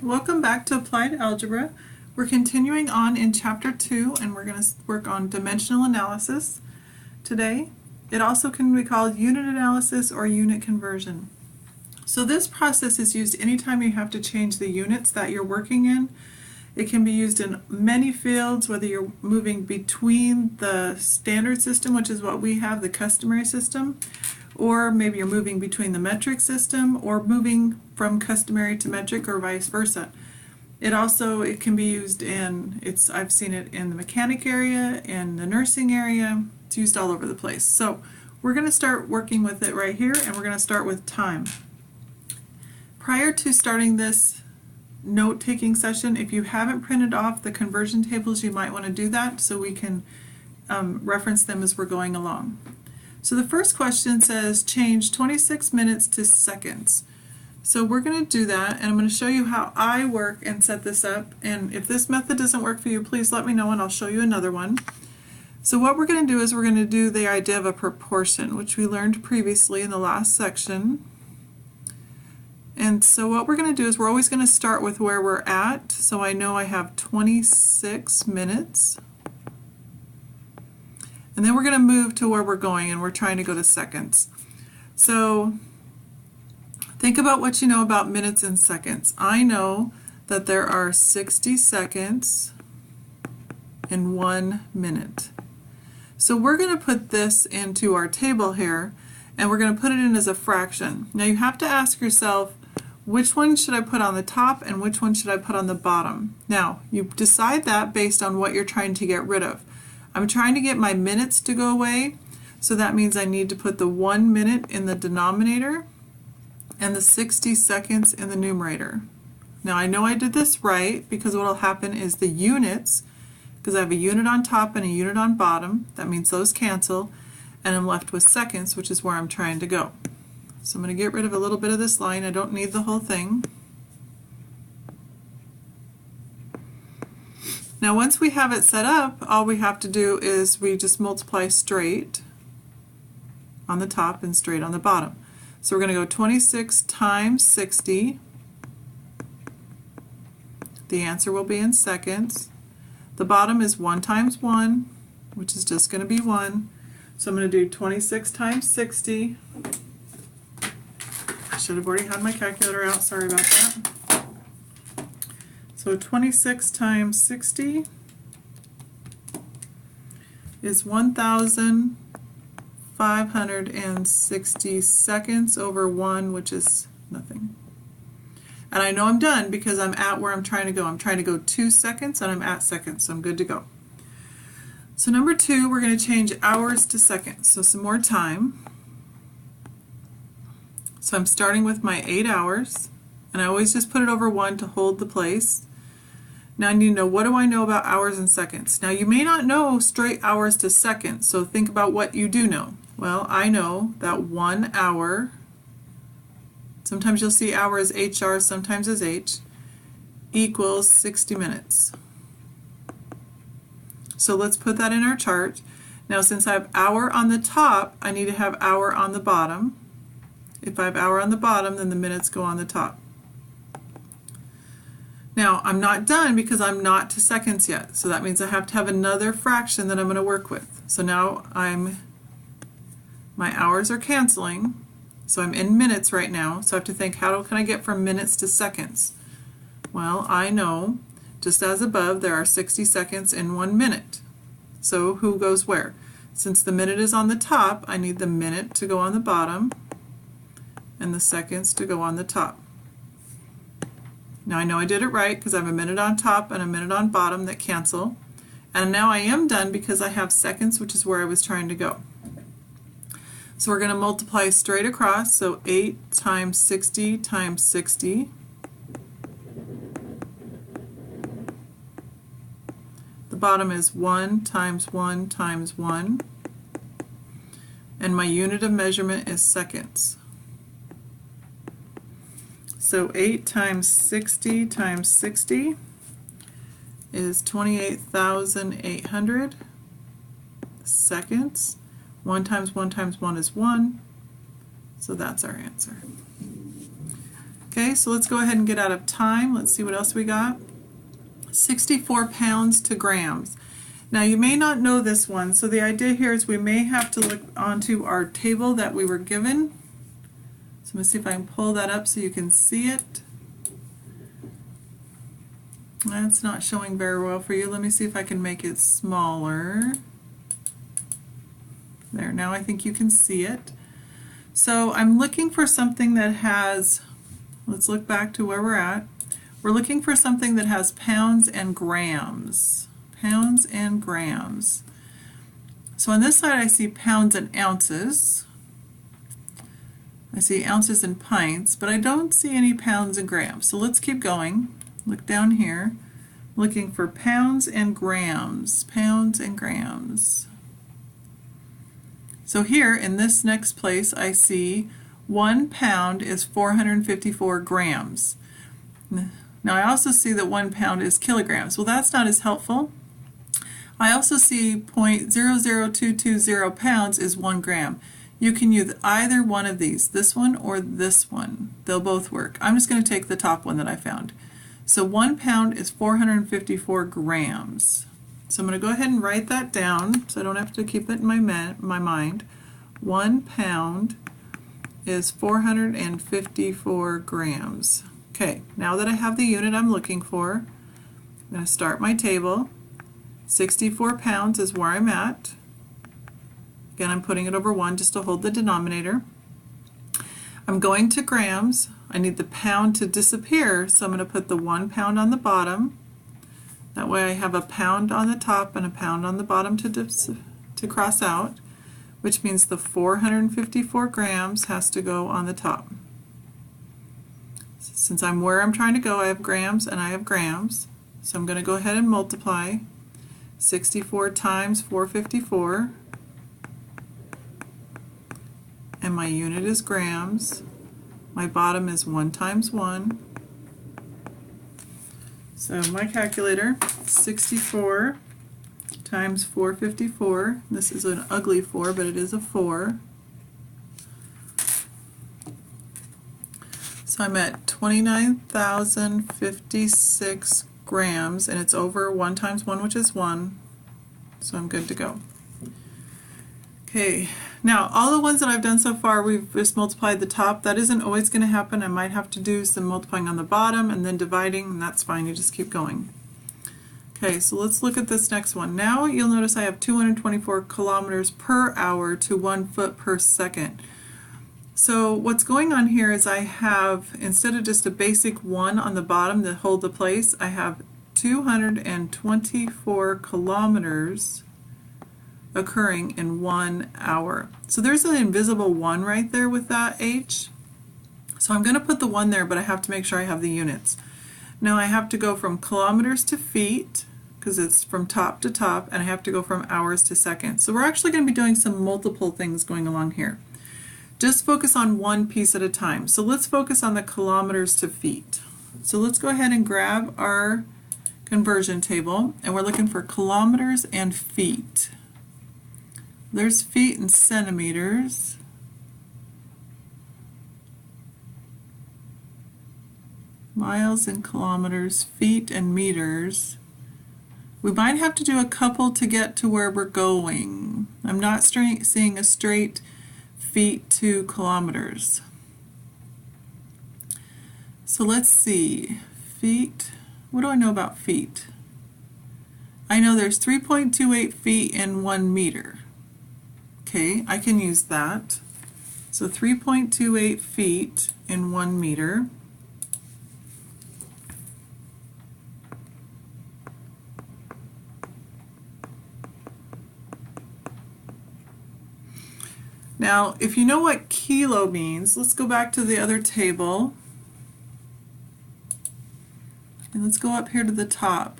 Welcome back to Applied Algebra. We're continuing on in Chapter 2 and we're going to work on dimensional analysis today. It also can be called unit analysis or unit conversion. So this process is used anytime you have to change the units that you're working in. It can be used in many fields, whether you're moving between the standard system, which is what we have, the customary system, or maybe you're moving between the metric system or moving from customary to metric or vice versa. It can be used in, I've seen it in the mechanic area, in the nursing area. It's used all over the place. So we're going to start working with it right here, and we're going to start with time. Prior to starting this note-taking session, if you haven't printed off the conversion tables, you might want to do that so we can reference them as we're going along. So the first question says change 26 minutes to seconds. So we're going to do that, and I'm going to show you how I work and set this up. And if this method doesn't work for you, please let me know and I'll show you another one. So what we're going to do is we're going to do the idea of a proportion, which we learned previously in the last section. And so what we're going to do is we're always going to start with where we're at. So I know I have 26 minutes. And then we're going to move to where we're going, and we're trying to go to seconds. So think about what you know about minutes and seconds. I know that there are 60 seconds in 1 minute. So we're going to put this into our table here, and we're going to put it in as a fraction. Now you have to ask yourself, which one should I put on the top and which one should I put on the bottom? Now you decide that based on what you're trying to get rid of. I'm trying to get my minutes to go away, so that means I need to put the 1 minute in the denominator and the 60 seconds in the numerator. Now I know I did this right because what will happen is the units, because I have a unit on top and a unit on bottom, that means those cancel, and I'm left with seconds, which is where I'm trying to go. So I'm going to get rid of a little bit of this line. I don't need the whole thing. Now once we have it set up, all we have to do is we just multiply straight on the top and straight on the bottom. So we're going to go 26 times 60. The answer will be in seconds. The bottom is 1 times 1, which is just going to be 1. So I'm going to do 26 times 60. I should have already had my calculator out, sorry about that. So 26 times 60 is 1,560 seconds over 1, which is nothing. And I know I'm done because I'm at where I'm trying to go. I'm trying to go 2 seconds and I'm at seconds, so I'm good to go. So number 2, we're going to change hours to seconds. So some more time. So I'm starting with my 8 hours, and I always just put it over 1 to hold the place. Now I need to know, what do I know about hours and seconds? Now you may not know straight hours to seconds, so think about what you do know. Well, I know that 1 hour, sometimes you'll see hour as HR, sometimes as H, equals 60 minutes. So let's put that in our chart. Now since I have hour on the top, I need to have hour on the bottom. If I have hour on the bottom, then the minutes go on the top. Now I'm not done because I'm not to seconds yet, so that means I have to have another fraction that I'm going to work with. So now my hours are canceling, so I'm in minutes right now, so I have to think, how can I get from minutes to seconds? Well, I know, just as above, there are 60 seconds in 1 minute. So who goes where? Since the minute is on the top, I need the minute to go on the bottom and the seconds to go on the top. Now I know I did it right because I have a minute on top and a minute on bottom that cancel. And now I am done because I have seconds, which is where I was trying to go. So we're going to multiply straight across, so 8 times 60 times 60. The bottom is 1 times 1 times 1. And my unit of measurement is seconds. So 8 times 60 times 60 is 28,800 seconds. 1 times 1 times 1 is 1. So that's our answer. Okay, so let's go ahead and get out of time. Let's see what else we got. 64 pounds to grams. Now you may not know this one, so the idea here is we may have to look onto our table that we were given. So I'm going to see if I can pull that up so you can see it. That's not showing very well for you. Let me see if I can make it smaller. There, now I think you can see it. So I'm looking for something that has, let's look back to where we're at. We're looking for something that has pounds and grams. Pounds and grams. So on this side I see pounds and ounces. I see ounces and pints, but I don't see any pounds and grams. So let's keep going. Look down here. Looking for pounds and grams. Pounds and grams. So here in this next place I see 1 pound is 454 grams. Now I also see that 1 pound is kilograms. Well, that's not as helpful. I also see 0.00220 pounds is 1 gram. You can use either one of these, this one or this one. They'll both work. I'm just going to take the top one that I found. So 1 pound is 454 grams. So I'm going to go ahead and write that down so I don't have to keep it in my mind. 1 pound is 454 grams. Okay, now that I have the unit I'm looking for, I'm going to start my table. 64 pounds is where I'm at. Again, I'm putting it over 1 just to hold the denominator. I'm going to grams. I need the pound to disappear, so I'm going to put the 1 pound on the bottom. That way I have a pound on the top and a pound on the bottom to cross out, which means the 454 grams has to go on the top. Since I'm where I'm trying to go, I have grams and I have grams. So I'm going to go ahead and multiply 64 times 454. And my unit is grams. My bottom is 1 times 1. So my calculator, 64 times 454. This is an ugly 4, but it is a 4. So I'm at 29,056 grams, and it's over 1 times 1, which is 1. So I'm good to go. Okay, now all the ones that I've done so far, we've just multiplied the top. That isn't always going to happen. I might have to do some multiplying on the bottom and then dividing, and that's fine. You just keep going. Okay, so let's look at this next one. Now you'll notice I have 224 kilometers per hour to 1 foot per second. So what's going on here is I have, instead of just a basic 1 on the bottom to hold the place, I have 224 kilometers occurring in 1 hour. So there's an invisible 1 right there with that H. So I'm going to put the 1 there, but I have to make sure I have the units. Now I have to go from kilometers to feet, because it's from top to top, and I have to go from hours to seconds. So we're actually going to be doing some multiple things going along here. Just focus on one piece at a time. So let's focus on the kilometers to feet. So let's go ahead and grab our conversion table, and we're looking for kilometers and feet. There's feet and centimeters. Miles and kilometers, feet and meters. We might have to do a couple to get to where we're going. I'm not seeing a straight feet to kilometers. So let's see. Feet. What do I know about feet? I know there's 3.28 feet in 1 meter. Okay, I can use that. So 3.28 feet in 1 meter. Now, if you know what kilo means, let's go back to the other table. And let's go up here to the top.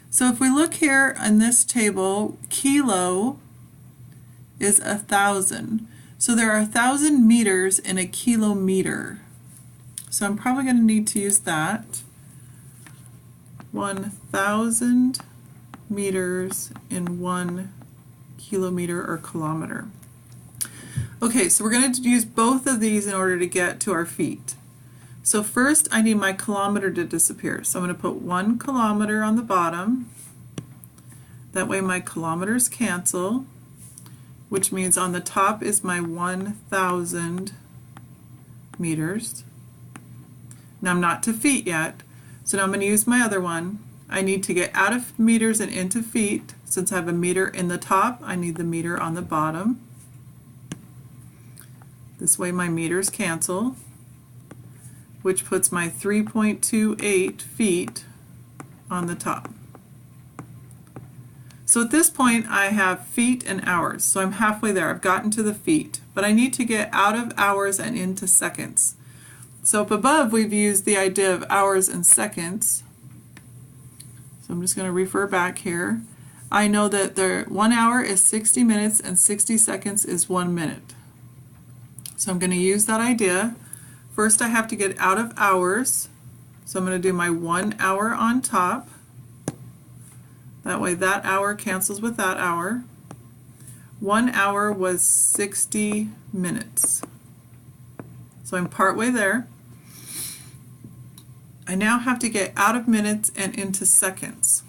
So if we look here on this table, kilo is 1,000. So there are 1,000 meters in a kilometer. So I'm probably going to need to use that. 1,000 meters in 1 kilometer or kilometer. Okay, so we're going to use both of these in order to get to our feet. So first I need my kilometer to disappear. So I'm going to put 1 kilometer on the bottom. That way my kilometers cancel, which means on the top is my 1,000 meters. Now I'm not to feet yet, so now I'm going to use my other one. I need to get out of meters and into feet. Since I have a meter in the top, I need the meter on the bottom. This way my meters cancel, which puts my 3.28 feet on the top. So at this point I have feet and hours, so I'm halfway there. I've gotten to the feet, but I need to get out of hours and into seconds. So up above we've used the idea of hours and seconds. So I'm just going to refer back here. I know that 1 hour is 60 minutes and 60 seconds is 1 minute. So I'm going to use that idea. First I have to get out of hours, so I'm going to do my 1 hour on top. That way that hour cancels with that hour. 1 hour was 60 minutes. So I'm partway there. I now have to get out of minutes and into seconds.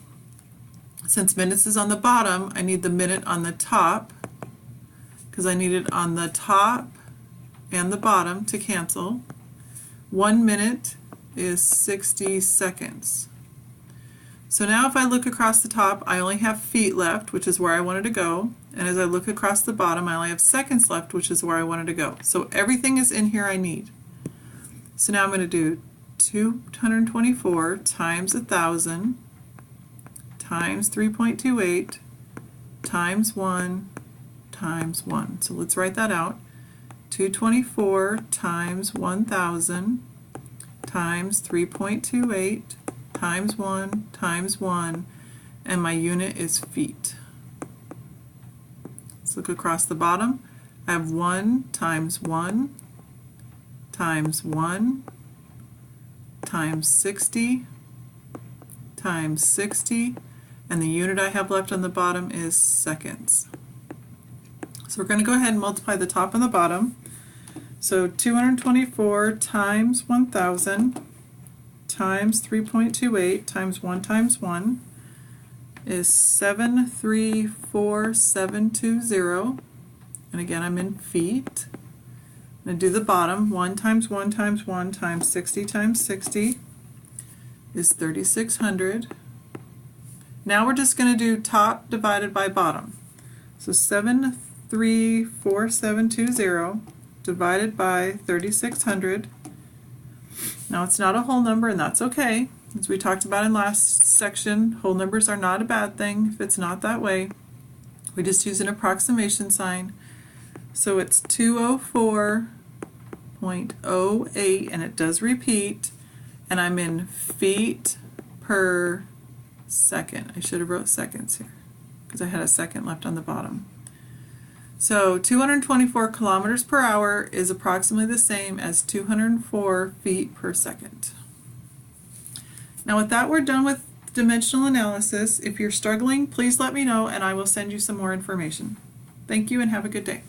Since minutes is on the bottom, I need the minute on the top, because I need it on the top and the bottom to cancel. 1 minute is 60 seconds. So now if I look across the top, I only have feet left, which is where I wanted to go. And as I look across the bottom, I only have seconds left, which is where I wanted to go. So everything is in here I need. So now I'm going to do 224 times 1,000 times 3.28 times 1 times 1. So let's write that out. 224 times 1,000 times 3.28 times 1 times 1, and my unit is feet. Let's look across the bottom. I have 1 times 1 times 1 times 60 times 60, and the unit I have left on the bottom is seconds. So we're going to go ahead and multiply the top and the bottom. So 224 times 1,000 times 3.28 times 1 is 734,720, and again I'm in feet. I'm going to do the bottom. 1 times 1 times 1 times 60 times 60 is 3,600. Now we're just going to do top divided by bottom. So 734,720 divided by 3,600. Now it's not a whole number, and that's okay. As we talked about in last section, whole numbers are not a bad thing if it's not that way. We just use an approximation sign. So it's 204.08, and it does repeat, and I'm in feet per second. I should have wrote seconds here because I had a second left on the bottom. So 224 kilometers per hour is approximately the same as 204 feet per second. Now with that, we're done with dimensional analysis. If you're struggling, please let me know and I will send you some more information. Thank you and have a good day.